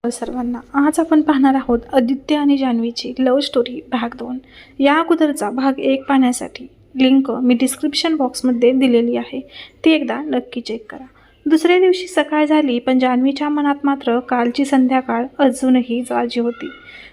सर्वांना आज आपण पाहणार आहोत आदित्य आणि जान्हवीची लव्ह स्टोरी भाग 2। या अगोदरचा भाग 1 पाहण्यासाठी लिंक मी डिस्क्रिप्शन बॉक्समध्ये दिलेली आहे, ती एकदा नक्की चेक करा। दुसऱ्या दिवशी सकाळ झाली, पण जान्हवीच्या मनात मात्र कालची संध्याकाळ अजूनही ताजी होती।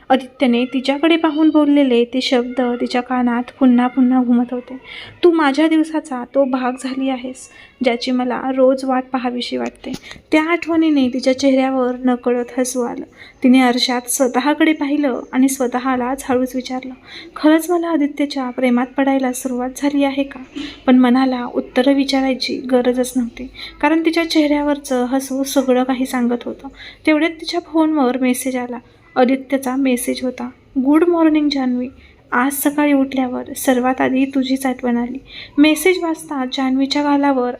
आदित्यने तिच्याकडे पाहून बोललेले ते शब्द तिच्या कानात पुन्हा पुन्हा घुमत होते। तू माझ्या दिवसाचा तो भाग झाली आहेस, ज्याची मला रोज वाट पाहावीशी वाटते। त्या आठवणीने तिच्या चेहऱ्यावर नकळत हसू आलं। तिने आरशात स्वतःकडे पाहिलं आणि स्वतःलाच हळूच विचारलं, खरंच मला आदित्यच्या प्रेमात पडायला सुरुवात झाली आहे का? पण मनाला उत्तरं विचारायची गरजच नव्हती, कारण तिच्या चेहऱ्यावरचं हसू सगळं काही सांगत होतं। तेवढ्यात तिच्या फोनवर मेसेज आला। आदित्यचा मेसेज होता, गुड मॉर्निंग जान्हवी, आज सकाळी उठल्यावर सर्वात आधी तुझीच आठवण आली। मेसेज वाचता जान्हवीच्या गालावर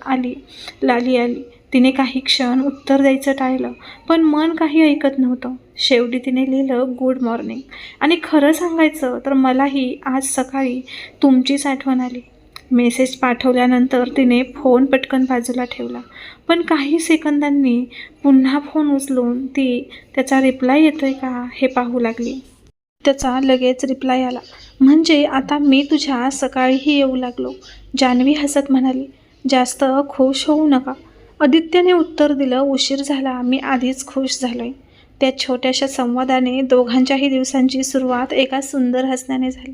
लाली आली। तिने काही क्षण उत्तर द्यायचं टाळलं, पण मन काही ऐकत नव्हतं। शेवटी तिने लिहिलं, गुड मॉर्निंग, आणि खरं सांगायचं तर मलाही आज सकाळी तुमचीच आठवण आली। मेसेज पाठवल्यानंतर तिने फोन पटकन बाजूला ठेवला, पण काही सेकंदांनी पुन्हा फोन उचलून ती त्याचा रिप्लाय येतोय का हे पाहू लागली। त्याचा लगेच रिप्लाय आला, म्हणजे आता मी तुझ्या सकाळीही येऊ लागलो। जान्हवी हसत म्हणाली, जास्त खुश होऊ नका। आदित्यने उत्तर दिलं, उशीर झाला, मी आधीच खुश झालोय। त्या छोट्याशा संवादाने दोघांच्याही दिवसांची सुरुवात एका सुंदर हसण्याने झाली।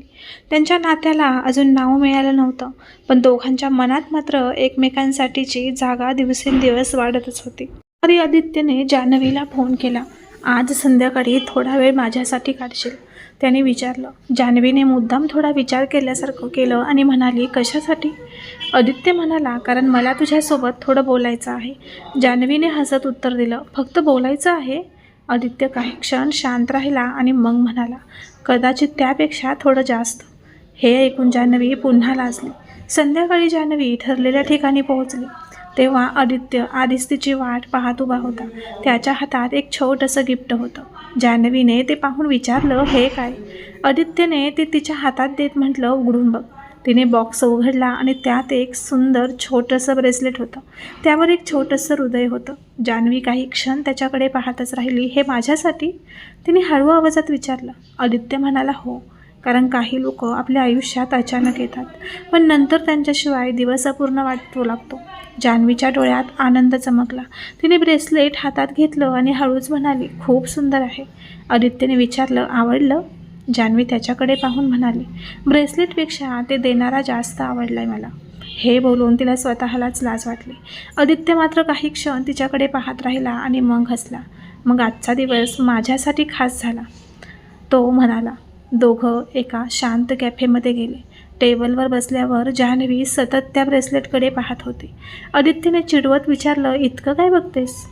त्यांच्या नात्याला अजून नाव मिळालं नव्हतं, पण दोघांच्या मनात मात्र एकमेकांसाठीची जागा दिवसेंदिवस वाढतच होती। तरी आदित्यने जान्हवीला फोन केला, आज संध्याकाळी थोडा वेळ माझ्यासाठी काढशील? त्याने विचारलं। जान्हवीने मुद्दाम थोडा विचार केल्यासारखं केलं आणि म्हणाली, कशासाठी? आदित्य म्हणाला, कारण मला तुझ्यासोबत थोडं बोलायचं आहे। जान्हवीने हसत उत्तर दिलं, फक्त बोलायचं आहे? आदित्य काही क्षण शांत राहिला आणि मग म्हणाला, कदाचित त्यापेक्षा थोडं जास्त। हे ऐकून जान्हवी पुन्हा लाजली। संध्याकाळी जान्हवी ठरलेल्या ठिकाणी पोहोचली तेव्हा आदित्य आधीच तिची वाट पाहत उभा होता। त्याच्या हातात एक छोटंसं गिफ्ट होतं। जान्हवीने ते पाहून विचारलं, हे काय? आदित्यने ते तिच्या हातात देत म्हटलं, उघडून बघ। तिने बॉक्स उघडला आणि त्यात एक सुंदर छोटंसं ब्रेसलेट होतं। त्यावर एक छोटंसं हृदय होतं। जान्हवी काही क्षण त्याच्याकडे पाहतच राहिली। हे माझ्यासाठी? तिने हळू आवाजात विचारलं। आदित्य म्हणाला, हो, कारण काही लोक आपल्या आयुष्यात अचानक येतात, पण नंतर त्यांच्याशिवाय दिवस अपूर्ण वाटू लागतो। जान्हवीच्या डोळ्यात आनंद चमकला। तिने ब्रेसलेट हातात घेतलं आणि हळूच म्हणाली, खूप सुंदर आहे। आदित्यने विचारलं, आवडलं? जान्हवी त्याच्याकडे पाहून म्हणाली, ब्रेसलेटपेक्षा ते देणारा जास्त आवडलाय मला। हे बोलून तिला स्वतःलाच लाज वाटली। आदित्य मात्र काही क्षण तिच्याकडे पाहत राहिला आणि मग हसला। मग आजचा दिवस माझ्यासाठी खास झाला, तो म्हणाला। दोघं एका शांत कॅफेमध्ये गेले। टेबलवर बसल्यावर जान्हवी सतत त्या ब्रेसलेटकडे पाहत होती। आदित्यने चिडवत विचारलं, इतकं काय बघतेस?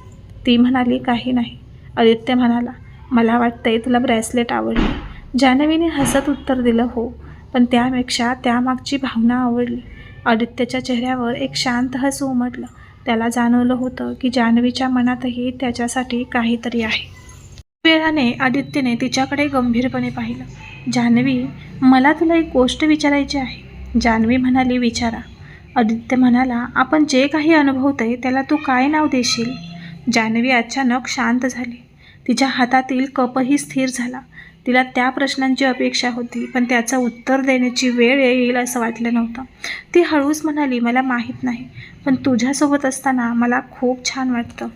ती म्हणाली, काही नाही। आदित्य म्हणाला, मला वाटतंय तुला ब्रेसलेट आवडली। जान्हवीने हसत उत्तर दिलं, हो, पण त्यापेक्षा त्यामागची भावना आवडली। आदित्यच्या चेहऱ्यावर एक शांत हसू उमटलं। त्याला जाणवलं होतं की जान्हवीच्या मनातही त्याच्यासाठी काहीतरी आहे। वेळाने आदित्यने तिच्याकडे गंभीरपणे पाहिलं। जान्हवी, मला तुला एक गोष्ट विचारायची आहे। जान्हवी म्हणाली, विचारा। आदित्य म्हणाला, आपण जे काही अनुभवतोय त्याला तू काय नाव देशील? जान्हवी अचानक शांत झाली। तिच्या हातातील कपही स्थिर झाला। तिला त्या प्रश्नांची अपेक्षा होती, पण त्याचं उत्तर देण्याची वेळ येईल असं वाटलं नव्हतं। ती हळूच म्हणाली, मला माहीत नाही, पण तुझ्यासोबत असताना मला खूप छान वाटतं।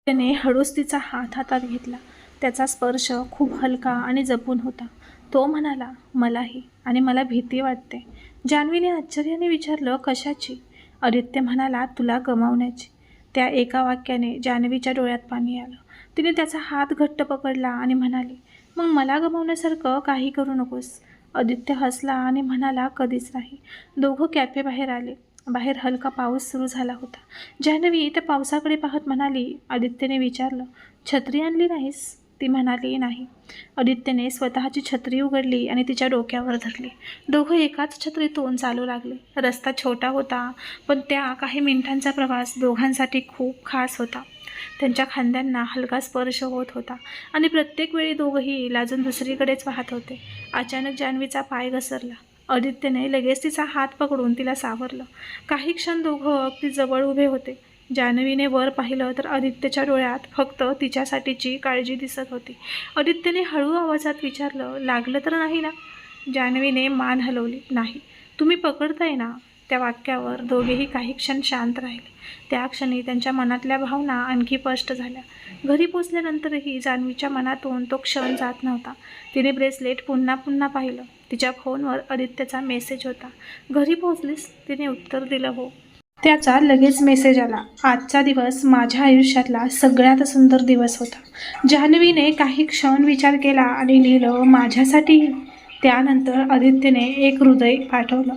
त्याने हळूच तिचा हात हातात घेतला। त्याचा स्पर्श खूप हलका आणि जपून होता। तो म्हणाला, मलाही, आणि मला भीती वाटते। जान्हवीने आश्चर्याने विचारलं, कशाची? आदित्य म्हणाला, तुला गमावण्याची। त्या एका वाक्याने जान्हवीच्या डोळ्यात पाणी आलं। तिने त्याचा हात घट्ट पकडला आणि म्हणाली, मग मला गमावण्यासारखं काही करू नकोस। आदित्य हसला आणि म्हणाला, कधीच नाही। दोघं कॅफेबाहेर आले। बाहेर हलका पाऊस सुरू झाला होता। जान्हवी त्या पावसाकडे पाहत म्हणाली, आदित्यने विचारलं, छत्री आणली नाहीस? ती म्हणाली, नाही। आदित्यने स्वतःची छत्री उघडली आणि तिच्या डोक्यावर धरली। दोघं एकाच छत्रीतून चालू लागले। रस्ता छोटा होता, पण त्या काही मिनिटांचा प्रवास दोघांसाठी खूप खास होता। त्यांच्या खांद्यांना हलका स्पर्श होत होता आणि प्रत्येक वेळी दोघंही लाजून दुसरीकडेच पाहत होते। अचानक जान्हवीचा पाय घसरला। आदित्यने लगेच तिचा हात पकडून तिला सावरलं। काही क्षण दोघं अगदी जवळ उभे होते। जान्हवीने वर पाहिलं तर आदित्यच्या डोळ्यात फक्त तिच्यासाठीची काळजी दिसत होती. आदित्यने हळू आवाजात विचारलं, लागलं तर नाही ना? जान्हवीने मान हलवली. नाही. तुम्ही पकडताय ना? त्या वाक्यावर दोघेही काही क्षण शांत राहिले. त्या क्षणी त्यांच्या मनातल्या भावना आणखी स्पष्ट झाल्या. घरी पोचल्यानंतरही जान्हवीच्या मनातून तो क्षण जात नव्हता. तिने ब्रेसलेट पुन्हा पुन्हा पाहिलं. तिच्या फोनवर आदित्यचा मेसेज होता. घरी पोचलीस? तिने उत्तर दिलं, हो. त्याचा लगेच मेसेज आला, आजचा दिवस माझ्या आयुष्यातला सगळ्यात सुंदर दिवस होता. जान्हवीने काही क्षण विचार केला आणि लिहिलं, माझ्यासाठी. त्यानंतर आदित्यने एक हृदय पाठवलं.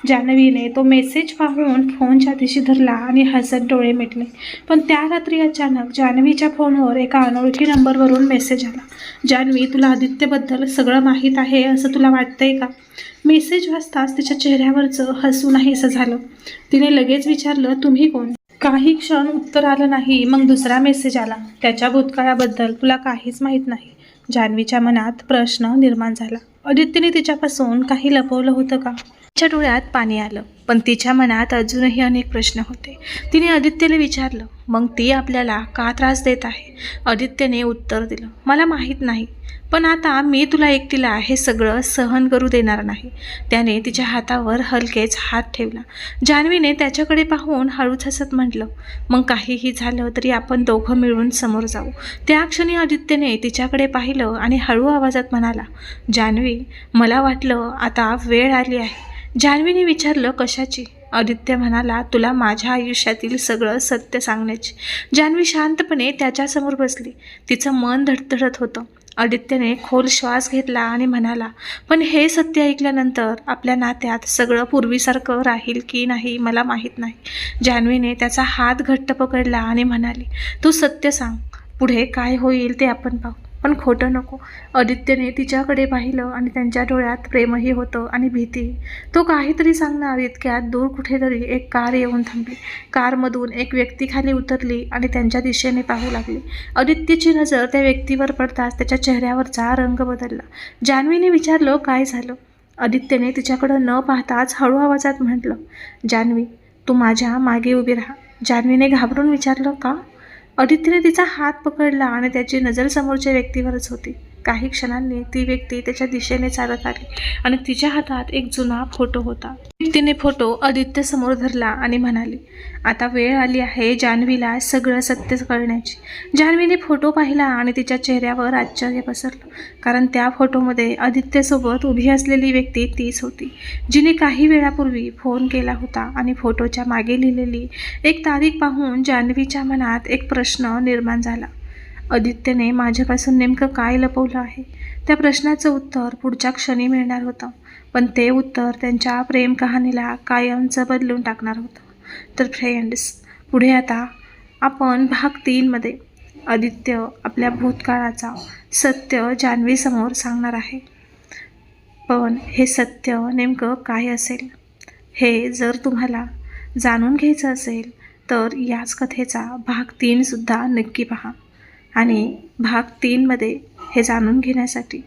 जान्हवीने तो मेसेज पाहून फोन छातीशी धरला आणि हसत डोळे मिटले. पण त्या रात्री अचानक जान्हवीच्या फोनवर एका अनोळखी नंबरवरून मेसेज आला. जान्हवी, तुला आदित्यबद्दल सगळं माहीत आहे असं तुला वाटतंय का? मेसेज वाचताच तिच्या चेहऱ्यावरचं हसू नाहीसं झालं. तिने लगेच विचारलं, तुम्ही कोण? काही क्षण उत्तर आलं नाही. मग दुसरा मेसेज आला, त्याच्या भूतकाळाबद्दल तुला काहीच माहीत नाही. जान्हवीच्या मनात प्रश्न निर्माण झाला. आदित्यने तिच्यापासून काही लपवलं होतं का? तिच्या डोळ्यात पाणी आलं. पण तिच्या मनात अजूनही अनेक प्रश्न होते. तिने आदित्यला विचारलं, मग ती आपल्याला का त्रास देत आहे? आदित्यने उत्तर दिलं, मला माहीत नाही. पण आता मी तुला एकटीला हे सगळं सहन करू देणार नाही. त्याने तिच्या हातावर हलकेच हात ठेवला. जान्हवीने त्याच्याकडे पाहून हळूच हसत म्हटलं, मग काहीही झालं तरी आपण दोघं मिळून समोर जाऊ. त्या क्षणी आदित्यने तिच्याकडे पाहिलं आणि हळू आवाजात म्हणाला, जान्हवी, मला वाटलं आता वेळ आली आहे. जान्हवीने विचारलं, कशाची? आदित्य म्हणाला, तुला माझ्या आयुष्यातील सगळं सत्य सांगण्याची. जान्हवी शांतपणे त्याच्यासमोर बसली. तिचं मन धडधडत होतं. आदित्यने खोल श्वास घेतला आणि म्हणाला, पण हे सत्य ऐकल्यानंतर आपल्या नात्यात सगळं पूर्वीसारखं राहील की नाही मला माहीत नाही. जान्हवीने त्याचा हात घट्ट पकडला आणि म्हणाली, तू सत्य सांग. पुढे काय होईल ते आपण पाहू, पण खोटं नको. आदित्यने तिच्याकडे पाहिलं आणि त्यांच्या डोळ्यात प्रेमही होतं आणि भीती. तो काहीतरी सांगणार इतक्यात दूर कुठेतरी एक कार येऊन थांबली. कारमधून एक व्यक्ती खाली उतरली आणि त्यांच्या दिशेने पाहू लागली. आदित्यची नजर त्या व्यक्तीवर पडताच त्याच्या चेहऱ्यावरचा रंग बदलला. जान्हवीने विचारलं, काय झालं? आदित्यने तिच्याकडं न पाहताच हळू आवाजात म्हटलं, जान्हवी, तू माझ्या मागे उभी राहा. जान्हवीने घाबरून विचारलं, का? आदित्यने तिचा हात पकडला आणि त्याची नजर समोरच्या व्यक्तीवरच होती. काही क्षणांनी ती व्यक्ती त्याच्या दिशेने चालत आली आणि तिच्या हातात एक जुना फोटो होता. तिने फोटो आदित्य समोर धरला आणि म्हणाली, आता वेळ आली आहे जान्हवीला सगळं सत्य कळण्याची. जान्हवीने फोटो पाहिला आणि तिच्या चेहऱ्यावर आश्चर्य पसरलं, कारण त्या फोटोमध्ये आदित्यसोबत उभी असलेली व्यक्ती तीच होती जिने काही वेळापूर्वी फोन केला होता. आणि फोटोच्या मागे लिहिलेली एक तारीख पाहून जान्हवीच्या मनात एक प्रश्न निर्माण झाला, आदित्यने माझ्यापासून नेमकं काय लपवलं आहे? त्या प्रश्नाचं उत्तर पुढच्या क्षणी मिळणार होतं, पण ते उत्तर त्यांच्या प्रेम कहाणीला कायमचं बदलून टाकणार होतं. तर फ्रेंड्स, पुढे आता आपण भाग 3मध्ये आदित्य आपल्या भूतकाळाचा सत्य जान्हवीसमोर सांगणार आहे. पण हे सत्य नेमकं काय असेल हे जर तुम्हाला जाणून घ्यायचं असेल तर याच कथेचा भाग 3सुद्धा नक्की पहा. आणि भाग 3मध्ये हे जाणून घेण्यासाठी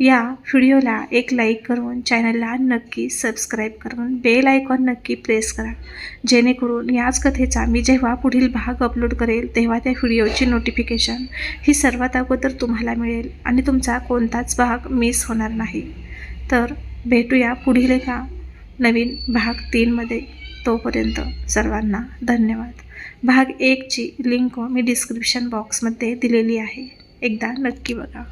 या व्हिडिओला एक लाईक करून चॅनलला नक्की सबस्क्राईब करून बेल आयकॉन नक्की प्रेस करा, जेणेकरून याच कथेचा मी जेव्हा पुढील भाग अपलोड करेल तेव्हा त्या व्हिडिओची नोटिफिकेशन ही सर्वात अगोदर तुम्हाला मिळेल आणि तुमचा कोणताच भाग मिस होणार नाही. तर भेटूया पुढील एका नवीन भाग 3मध्ये. तोपर्यंत सर्वांना धन्यवाद. भाग 1ची लिंक मी डिस्क्रिप्शन बॉक्समध्ये दिलेली आहे, एकदा नक्की बघा.